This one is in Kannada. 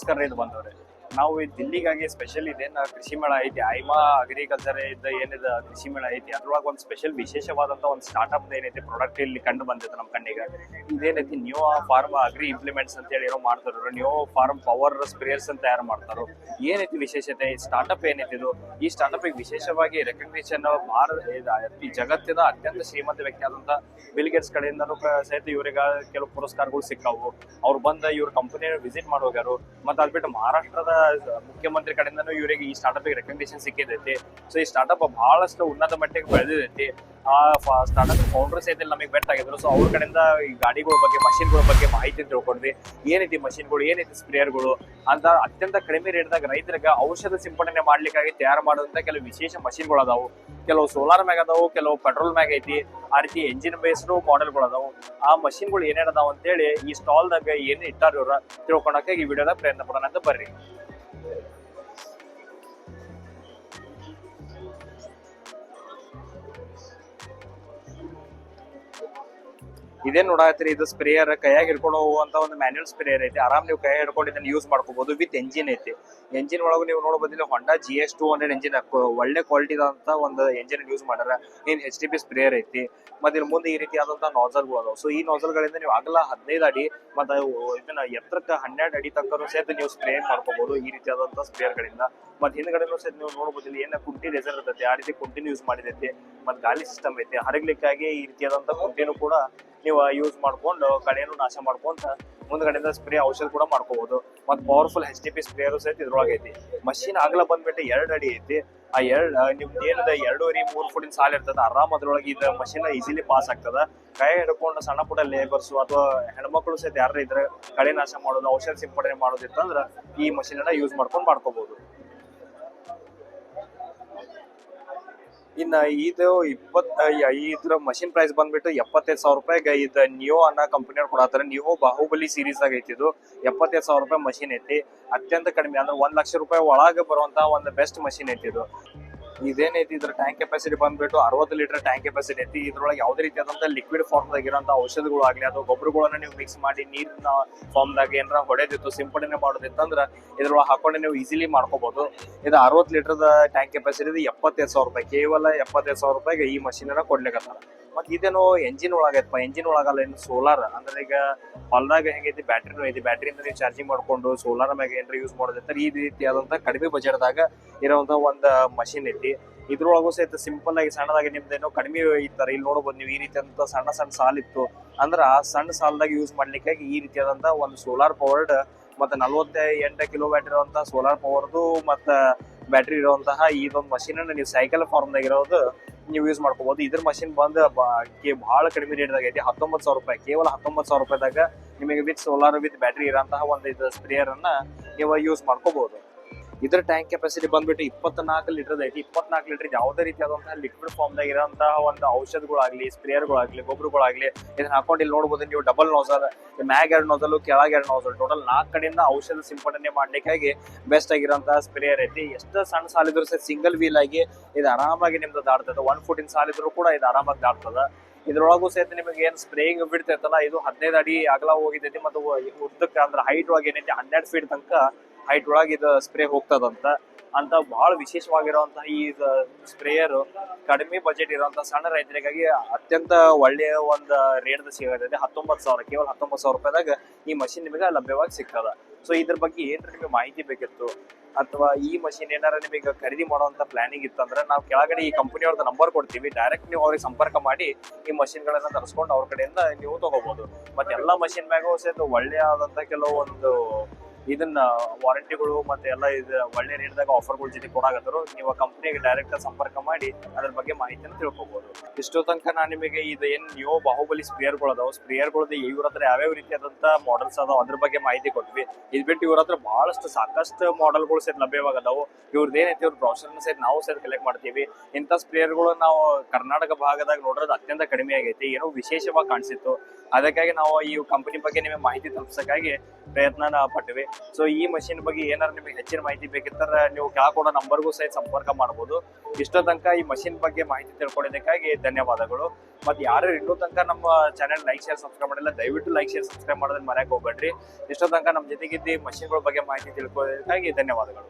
ನಮಸ್ಕಾರ ರೈತ ಬಂದವ್ರೆ. ನಾವು ಈ ದಿಲ್ಲಿಗಾಗಿ ಸ್ಪೆಷಲ್ ಇದೇನ ಕೃಷಿ ಮೇಳ ಐತಿ, ಐಮಾ ಅಗ್ರಿಕಲ್ಚರ್ ಇದ್ದ ಏನಿದ ಕೃಷಿ ಮೇಳ ಐತಿ, ಅದ್ರೊಳಗೆ ಒಂದು ಸ್ಪೆಷಲ್ ವಿಶೇಷವಾದಂತ ಒಂದು ಸ್ಟಾರ್ಟ್ಅಪ್ ಏನೈತಿ ಪ್ರಾಡಕ್ಟ್ ಇಲ್ಲಿ ಕಂಡು ಬಂದಿತ್ತು ನಮ್ಮ ಕಣ್ಣಿಗೆ. ಇದೇನೈತಿ ನ್ಯೂ ಫಾರ್ಮ್ ಅಗ್ರಿ ಇಂಪ್ಲಿಮೆಂಟ್ಸ್ ಅಂತ ಹೇಳಿ ಏನೋ ಮಾಡ್ತಾರ, ನ್ಯೂ ಫಾರ್ಮ್ ಪವರ್ ಸ್ಪ್ರೇಯರ್ಸ್ ಅಂತ ತಯಾರು ಮಾಡ್ತಾರೋ. ಏನೈತಿ ವಿಶೇಷತೆ ಈ ಸ್ಟಾರ್ಟ್ಅಪ್ ಏನೈತಿ ಇದು? ಈ ಸ್ಟಾರ್ಟ್ಅಪ್ ವಿಶೇಷವಾಗಿ ರೆಕಗ್ನಿಷನ್ ಈ ಜಗತ್ತಿನ ಅತ್ಯಂತ ಶ್ರೀಮಂತ ವ್ಯಕ್ತಿ ಆದಂತ ಬಿಲ್ ಗೇಟ್ಸ್ ಕಡೆಯಿಂದನೂ ಸಹಿತ ಇವರಿಗೆ ಕೆಲವು ಪುರಸ್ಕಾರಗಳು ಸಿಕ್ಕಾವು. ಅವ್ರು ಬಂದ ಇವ್ರ ಕಂಪನಿ ವಿಸಿಟ್ ಮಾಡಿ ಹೋಗ್ಯಾರು. ಮತ್ತೆ ಅದ್ಬಿಟ್ಟು ಮಹಾರಾಷ್ಟ್ರದ ಮುಖ್ಯಮಂತ್ರಿ ಕಡೆಯಿಂದನೂ ಇವರಿಗೆ ಈ ಸ್ಟಾರ್ಟ್ಅಪ್ ರೆಕಗ್ನಿಷನ್ ಸಿಕ್ಕಿದೈತಿ. ಸೊ ಈ ಸ್ಟಾರ್ಟ್ಅಪ್ ಬಹಳಷ್ಟು ಉನ್ನತ ಮಟ್ಟಿಗೆ ಬೆಳೆದಿದೈತಿ. ಆ ಸ್ಟಾರ್ಟ್ಅಪ್ ಫೌಂಡರ್ಸ್ ಐತಿ ನಮಗೆ ಬೆಟ್ ಆಗಿದ್ರು. ಸೊ ಅವ್ರ ಕಡೆಯಿಂದ ಈ ಗಾಡಿಗಳ ಬಗ್ಗೆ, ಮಷಿನ್ಗಳ ಬಗ್ಗೆ ಮಾಹಿತಿ ತಿಳ್ಕೊಂಡ್ವಿ. ಏನೈತಿ ಮಷಿನ್ಗಳು, ಏನೈತಿ ಸ್ಪ್ರೇಯರ್ಗಳು ಅಂತ ಅತ್ಯಂತ ಕಡಿಮೆ ರೇಟ್ದಾಗ ರೈತರಿಗೆ ಔಷಧ ಸಿಂಪಡಣೆ ಮಾಡ್ಲಿಕ್ಕಾಗಿ ತಯಾರು ಮಾಡುವಂತ ಕೆಲವು ವಿಶೇಷ ಮಷಿನ್ಗಳು ಅದಾವು. ಕೆಲವು ಸೋಲಾರ್ ಮ್ಯಾಗ ಅದಾವು, ಕೆಲವು ಪೆಟ್ರೋಲ್ ಮ್ಯಾಗ ಐತಿ. ಆ ರೀತಿ ಎಂಜಿನ್ ಬೇಸ್ಡ್ ಮಾಡೆಲ್ಗಳು ಅದಾವು. ಆ ಮಷಿನ್ಗಳು ಏನೇನದಾವ ಅಂತೇಳಿ ಈ ಸ್ಟಾಲ್ದಾಗ ಏನ್ ಇಟ್ಟಾರ ಇವ್ರ ತಿಳ್ಕೊಳಕ್ಕೆ ಈ ವಿಡಿಯೋದಾಗ ಪ್ರಯತ್ನ ಪಡೋಣ ಅಂತ ಬರ್ರಿ. ಇದೇನ್ ನೋಡಾತ್ರಿ, ಇದು ಸ್ಪ್ರೇಯರ್ ಕೈಯಾಗ ಹಿಡ್ಕೊಂಡು ಹೋಗುವಂತ ಒಂದು ಮ್ಯಾನ್ಯುಯಲ್ ಸ್ಪ್ರೇಯರ್ ಐತಿ. ಆರಾಮ್ ನೀವು ಕೈ ಹಿಡ್ಕೊಂಡು ಇದನ್ನ ಯೂಸ್ ಮಾಡ್ಕೋಬಹುದು. ವಿತ್ ಎಂಜಿನ್ ಐತಿ. ಎಂಜಿನ್ ಒಳಗೂ ನೀವು ನೋಡಬಹುದು ಹೊಂಡಾ GS 200 ಎಂಜಿನ್ ಒಳ್ಳೆ ಕ್ವಾಲಿಟಿ ಅಂತ ಒಂದು ಎಂಜಿನ್ ಯೂಸ್ ಮಾಡ್ಯಾರ. ಏನ್ HTP ಸ್ಪ್ರೇಯರ್ ಐತಿ. ಮತ್ತೆ ಇನ್ನು ಮುಂದೆ ಈ ರೀತಿಯಾದಂತಹ ನಾಸಲ್ಗಳು ಅದಾವ. ಸೊ ಈ ನಾಸಲ್ ಗಳಿಂದ ನೀವು ಅಗಲ 15 ಅಡಿ ಮತ್ತೆ ಇದನ್ನ ಎತ್ತರಕ್ಕೆ 12 ಅಡಿ ತನಕ ಸಹಿತ ನೀವು ಸ್ಪ್ರೇ ಮಾಡ್ಕೋಬಹುದು ಈ ರೀತಿಯಾದಂತಹ ಸ್ಪ್ರೇಯರ್ ಗಳಿಂದ. ಮತ್ತೆ ಹಿಂದ್ಗಡೆನೂ ಸಹಿತ ನೀವು ನೋಡಬಹುದು ಏನ ಕುಂಟಿ ರೇಸರ್ ಇರ್ತೈತಿ, ಆ ರೀತಿ ಕುಂಟಿನ ಯೂಸ್ ಮಾಡಿದೈತಿ. ಮತ್ತೆ ಗಾಳಿ ಸಿಸ್ಟಮ್ ಐತಿ. ಹರಗ್ಲಿಕ್ಕಾಗಿ ಈ ರೀತಿಯಾದಂತಹ ಕುಂಟಿನೂ ಕೂಡ ನೀವು ಯೂಸ್ ಮಾಡ್ಕೊಂಡು ಕಳೆಯನ್ನು ನಾಶ ಮಾಡ್ಕೊಂತ ಮುಂದ್ಗಡೆಯಿಂದ ಸ್ಪ್ರೇ ಔಷಧ ಕೂಡ ಮಾಡ್ಕೋಬಹುದು. ಮತ್ತೆ ಪವರ್ಫುಲ್ HTP ಸ್ಪ್ರೇಯರ್ ಸಹಿತ ಇದ್ರೊಳಗೆ ಐತಿ. ಮಷಿನ್ ಆಗ್ಲ ಬಂದ್ಬಿಟ್ಟು 2 ಅಡಿ ಐತಿ. ಆ ನಿಮ್ದು ಏನದ 2.5-3 ಫುಟಿನ ಸಾಲ ಇರ್ತದ. ಆರಾಮ್ ಅದ್ರೊಳಗೆ ಇದು ಮಷಿನ್ ಈಸಿಲಿ ಪಾಸ್ ಆಗ್ತದ. ಕೈ ಹಿಡ್ಕೊಂಡು ಸಣ್ಣ ಪುಟ್ಟ ಲೇಬರ್ಸ್ ಅಥವಾ ಹೆಣ್ಮಕ್ಳು ಸಹಿತ ಯಾರ ಇದ್ರೆ ಕಳೆ ನಾಶ ಮಾಡೋದು, ಔಷಧ ಸಿಂಪಡಣೆ ಮಾಡೋದಿತ್ತಂದ್ರ ಈ ಮಷಿನ್ ಅನ್ನ ಯೂಸ್ ಮಾಡ್ಕೋಬಹುದು. ಇನ್ನ ಇದು ಇದ್ರ ಮಷಿನ್ ಪ್ರೈಸ್ ಬಂದ್ಬಿಟ್ಟು 75,000 ರೂಪಾಯಿಗೆ ಇದು ನಿಯೋ ಅನ್ನೋ ಕಂಪನಿಯವ್ರು ಕೊಡತ್ತಾರ. ನಿಯೋ ಬಾಹುಬಲಿ ಸೀರೀಸ್ ಆಗ ಐತಿ. ಇದು 75,000 ರೂಪಾಯಿ ಮಷಿನ್ ಐತಿ. ಅತ್ಯಂತ ಕಡಿಮೆ ಅಂದ್ರೆ 1 ಲಕ್ಷ ರೂಪಾಯಿ ಒಳಗೆ ಬರುವಂತಹ ಒಂದು ಬೆಸ್ಟ್ ಮಷಿನ್ ಐತಿ ಇದು. ಇದೇನೈತಿ ಇದ್ರ ಟ್ಯಾಂಕ್ ಕೆಪಾಸಿಟಿ ಬಂದ್ಬಿಟ್ಟು 60 ಲೀಟರ್ ಟ್ಯಾಂಕ್ ಕೆಪಾಸಿಟಿ ಐತಿ. ಇದ್ರೊಳಗೆ ಯಾವುದೇ ರೀತಿಯಾದಂತ ಲಿಕ್ವಿಡ್ ಫಾರ್ಮ್ ದಾಗ ಇರೋಂತ ಔಷಧಗಳು ಆಗ್ಲಿ ಅಥವಾ ಗೊಬ್ಬರಗಳನ್ನ ನೀವು ಮಿಕ್ಸ್ ಮಾಡಿ ನೀರಿನ ಫಾರ್ಮ್ ದಾಗ ಏನಾರ ಹೊಡೆದಿತ್ತು ಸಿಂಪಡಣೆ ಮಾಡೋದಿತ್ತಂದ್ರ ಇದ್ರೊಳಗೆ ಹಾಕೊಂಡು ನೀವು ಈಸಿಲಿ ಮಾಡ್ಕೋಬಹುದು. ಇದು 60 ಲೀಟರ್ ಟ್ಯಾಂಕ್ ಕೆಪಾಸಿಟಿ ಇದೆ. 75,000 ರೂಪಾಯಿ, ಕೇವಲ 75,000 ರೂಪಾಯಿಗೆ ಈ ಮಷಿನ್ ಅನ್ನ ಕೊಡ್ಲಿಕ್ಕತ್ತಾರ. ಮತ್ ಇದೇನೋ ಎಂಜಿನ್ ಒಳಗೈತಪ್ಪ. ಎಂಜಿನ್ ಒಳಗಲ್ಲ, ಏನು ಸೋಲಾರ್ ಅಂದ್ರೆ ಈಗ ಹೊಲದಾಗ ಹೆಂಗೈತಿ ಬ್ಯಾಟ್ರಿನೂ ಐತಿ. ಬ್ಯಾಟ್ರಿಯಿಂದ ನೀವು ಚಾರ್ಜಿಂಗ್ ಮಾಡ್ಕೊಂಡು ಸೋಲಾರ್ ಮ್ಯಾಗ ಏನಾರ ಯೂಸ್ ಮಾಡೋದಿರ್ತಾರೆ. ಈ ರೀತಿಯಾದಂತ ಕಡಿಮೆ ಬಜೆಟ್ ದಾಗ ಇರುವಂತ ಒಂದು ಮಷಿನ್ ಐತಿ. ಇದ್ರೊಳಗೂ ಸಹಿತ ಸಿಂಪಲ್ ಆಗಿ ಸಣ್ಣದಾಗಿ ನಿಮ್ದೇನೋ ಕಡಿಮೆ ಇರ್ತಾರೆ. ಇಲ್ಲಿ ನೋಡಬಹುದು ನೀವು ಈ ರೀತಿಯಾದಂತ ಸಣ್ಣ ಸಣ್ಣ ಸಾಲ್ ಇತ್ತು ಅಂದ್ರ ಆ ಸಣ್ಣ ಸಾಲದಾಗ ಯೂಸ್ ಮಾಡ್ಲಿಕ್ಕಾಗಿ ಈ ರೀತಿಯಾದಂತ ಒಂದು ಸೋಲಾರ್ ಪವರ್ಡ್ ಮತ್ತೆ 48 ಕಿಲೋವ್ಯಾಟ್ ಇರುವಂತ ಸೋಲಾರ್ ಪವರ್ದು ಮತ್ತ ಬ್ಯಾಟ್ರಿ ಇರುವಂತಹ ಇದೊಂದು ಮಷಿನ್ ಅನ್ನ ನೀವು ಸೈಕಲ್ ಫಾರ್ಮ್ ದಾಗ ಇರೋದು ನೀವು ಯೂಸ್ ಮಾಡ್ಕೋಬಹುದು. ಇದ್ರ ಮಷಿನ್ ಬಂದ್ ಬಹಳ ಕಡಿಮೆ ರೇಟ್ ದಾಗ ಐತಿ. 19,000 ರೂಪಾಯಿ, ಕೇವಲ 19,000 ರೂಪಾಯಿದಾಗ ನಿಮಗೆ ವಿತ್ ಸೋಲಾರ್ ವಿತ್ ಬ್ಯಾಟ್ರಿ ಇರೋಂತಹ ಒಂದು ಇದು ಸ್ಪ್ರೇಯರ್ ಅನ್ನ ನೀವು ಯೂಸ್ ಮಾಡ್ಕೋಬಹುದು. ಇದ್ರ ಟ್ಯಾಂಕ್ ಕೆಪಾಸಿಟಿ ಬಂದ್ಬಿಟ್ಟು 24 ಲೀಟರ್ ಐತಿ. 24 ಲೀಟರ್ ಯಾವುದೇ ರೀತಿಯಾದಂತಹ ಲಿಕ್ವಿಡ್ ಫಾರ್ಮ್ ದಾಗ ಇರೋಂತಹ ಒಂದು ಔಷಧಗಳಾಗ್ಲಿ, ಸ್ಪ್ರೇಯರ್ಗಳಾಗ್ಲಿ, ಗೊಬ್ಬರಗಳಾಗ್ಲಿ ಇದನ್ನ ಹಾಕೊಂಡು ಇಲ್ಲಿ ನೋಡಬಹುದು ನೀವು. ಡಬಲ್ ನೋಸಲ್, ಮ್ಯಾಗ್ 2 ನೋಸಲ್, ಕೆಳಗೆ 2 ನೋಸಲ್, ಟೋಟಲ್ 4 ಕಡೆಯಿಂದ ಔಷಧ ಸಿಂಪಡಣೆ ಮಾಡ್ಲಿಕ್ಕಾಗಿ ಬೆಸ್ಟ್ ಆಗಿರೋಂತಹ ಸ್ಪ್ರೇಯರ್ ಐತಿ. ಎಷ್ಟು ಸಣ್ಣ ಸಾಲಿದ್ರು ಸಹ ಸಿಂಗಲ್ ವೀಲ್ ಆಗಿ ಇದು ಆರಾಮಾಗಿ ನಿಮ್ದು ದಾಡ್ತದೆ. 1 ಫುಟಿನ ಸಾಲಿದ್ರು ಕೂಡ ಇದು ಆರಾಮಾಗಿ ದಾಡ್ತದ. ಇದ್ರೊಳಗೂ ಸಹಿತ ನಿಮಗೆ ಏನ್ ಸ್ಪ್ರೇಯಿಂಗ್ ಬಿಡ್ತೈತಲ್ಲ ಇದು 15 ಅಡಿ ಅಗಲ ಹೋಗಿದೈತಿ. ಮತ್ತು ಉದ್ದಕ್ಕೆ ಅಂದ್ರೆ ಹೈಟ್ ಒಳಗೆ ಏನೈತಿ 12 ಫೀಟ್ ತನಕ ಹೈಟ್ ಒಳಗೆ ಇದು ಸ್ಪ್ರೇ ಹೋಗ್ತದಂತ ಬಹಳ ವಿಶೇಷವಾಗಿರುವಂತಹ ಈ ಸ್ಪ್ರೇಯರ್ ಕಡಿಮೆ ಬಜೆಟ್ ಇರುವಂತಹ ಸಣ್ಣ ರೈತರಿಗಾಗಿ ಅತ್ಯಂತ ಒಳ್ಳೆಯ ಒಂದು ರೇಟ್ ಸಿಗತೈತೆ. 19,000, ಕೇವಲ 19,000 ರೂಪಾಯಿದಾಗ ಈ ಮಷಿನ್ ನಿಮಗೆ ಲಭ್ಯವಾಗಿ ಸಿಗ್ತದ. ಸೊ ಇದ್ರ ಬಗ್ಗೆ ಏನ್ರ ನಿಮಗೆ ಮಾಹಿತಿ ಬೇಕಿತ್ತು ಅಥವಾ ಈ ಮಷಿನ್ ಏನಾರ ನಿಮಗೆ ಖರೀದಿ ಮಾಡುವಂತ ಪ್ಲಾನಿಂಗ್ ಇತ್ತಂದ್ರೆ ನಾವು ಕೆಳಗಡೆ ಈ ಕಂಪನಿಯವ್ರದ್ದು ನಂಬರ್ ಕೊಡ್ತೀವಿ. ಡೈರೆಕ್ಟ್ ನೀವು ಅವ್ರಿಗೆ ಸಂಪರ್ಕ ಮಾಡಿ ಈ ಮಷಿನ್ ಗಳನ್ನ ತರಿಸ್ಕೊಂಡು ಅವ್ರ ಕಡೆಯಿಂದ ನೀವು ತಗೋಬಹುದು. ಮತ್ತೆ ಎಲ್ಲಾ ಮಷಿನ್ ಮ್ಯಾಗೂ ಸಹಿತ ಒಳ್ಳೆಯ ಆದಂತ ಕೆಲವೊಂದು ಇದನ್ನ ವಾರಂಟಿಗಳು ಮತ್ತೆ ಎಲ್ಲ ಇದು ಒಳ್ಳೆ ರೇಟ್ದಾಗ ಆಫರ್ಗಳ ಜೊತೆ ಕೊಡಾಕತ್ತರು. ನೀವು ಕಂಪನಿಗೆ ಡೈರೆಕ್ಟ್ ಸಂಪರ್ಕ ಮಾಡಿ ಅದ್ರ ಬಗ್ಗೆ ಮಾಹಿತಿಯನ್ನು ತಿಳ್ಕೊಬಹುದು. ಇಷ್ಟೋ ತನಕ ನಾನು ನಿಮಗೆ ಇದು ಏನ್ ನ್ಯೂ ಬಾಹುಬಲಿ ಸ್ಪ್ರೇಯರ್ಗಳು ಅದಾವ, ಸ್ಪ್ರೇಯರ್ಗಳದ್ದು ಇವ್ರ ಹತ್ರ ಯಾವ್ಯಾವ ರೀತಿಯಾದಂತ ಮಾಡೆಲ್ಸ್ ಅದಾವ ಅದ್ರ ಬಗ್ಗೆ ಮಾಹಿತಿ ಕೊಟ್ವಿ. ಇದ್ ಬಿಟ್ಟು ಇವ್ರ ಹತ್ರ ಬಹಳಷ್ಟು ಸಾಕಷ್ಟು ಮಾಡೆಲ್ಗಳು ಸಹಿತ ಲಭ್ಯವಾಗದಾವು. ಇವ್ರದ್ದು ಏನೈತಿ ಇವ್ರ ಬ್ರೌಚರ್ನ ಸಹಿತ ನಾವು ಸಹಿತ ಕಲೆಕ್ಟ್ ಮಾಡ್ತೀವಿ. ಇಂಥ ಸ್ಪ್ರೇಯರ್ಗಳು ನಾವು ಕರ್ನಾಟಕ ಭಾಗದಾಗ ನೋಡೋದು ಅತ್ಯಂತ ಕಡಿಮೆ ಆಗೈತಿ. ಏನೋ ವಿಶೇಷವಾಗಿ ಕಾಣಿಸಿತ್ತು. ಅದಕ್ಕಾಗಿ ನಾವು ಈ ಕಂಪನಿ ಬಗ್ಗೆ ನಿಮಗೆ ಮಾಹಿತಿ ತಲುಪಿಸಕ್ಕಾಗಿ ಪ್ರಯತ್ನ ಪಟ್ಟಿವಿ. ಸೊ ಈ ಮಷಿನ್ ಬಗ್ಗೆ ಏನಾದ್ರು ನಿಮಗೆ ಹೆಚ್ಚಿನ ಮಾಹಿತಿ ಬೇಕಿತ್ತರ ನೀವು ಕೆಳಕೊಡೋ ನಂಬರ್ಗೂ ಸಹಿತ ಸಂಪರ್ಕ ಮಾಡಬಹುದು. ಇಷ್ಟೋ ತನಕ ಈ ಮಷಿನ್ ಬಗ್ಗೆ ಮಾಹಿತಿ ತಿಳ್ಕೊಂಡಿದ್ದಕ್ಕಾಗಿ ಧನ್ಯವಾದಗಳು. ಮತ್ತೆ ಯಾರು ಇನ್ನೂ ತನಕ ನಮ್ಮ ಚಾನೆಲ್ ಲೈಕ್ ಶೇರ್ ಸಬ್ಸ್ಕ್ರೈಬ್ ಮಾಡಿಲ್ಲ, ದಯವಿಟ್ಟು ಲೈಕ್ ಶೇರ್ ಸಬ್ಸ್ಕ್ರೈಬ್ ಮಾಡೋದನ್ನ ಮರೆಯಕ್ಕೆ ಹೋಗ್ಬೇಡ್ರಿ. ಇಷ್ಟೋ ತನಕ ನಮ್ಮ ಜೊತೆಗಿದ್ದು ಮಷಿನ್ಗಳ ಬಗ್ಗೆ ಮಾಹಿತಿ ತಿಳ್ಕೊಳ್ಳೋದಕ್ಕಾಗಿ ಧನ್ಯವಾದಗಳು.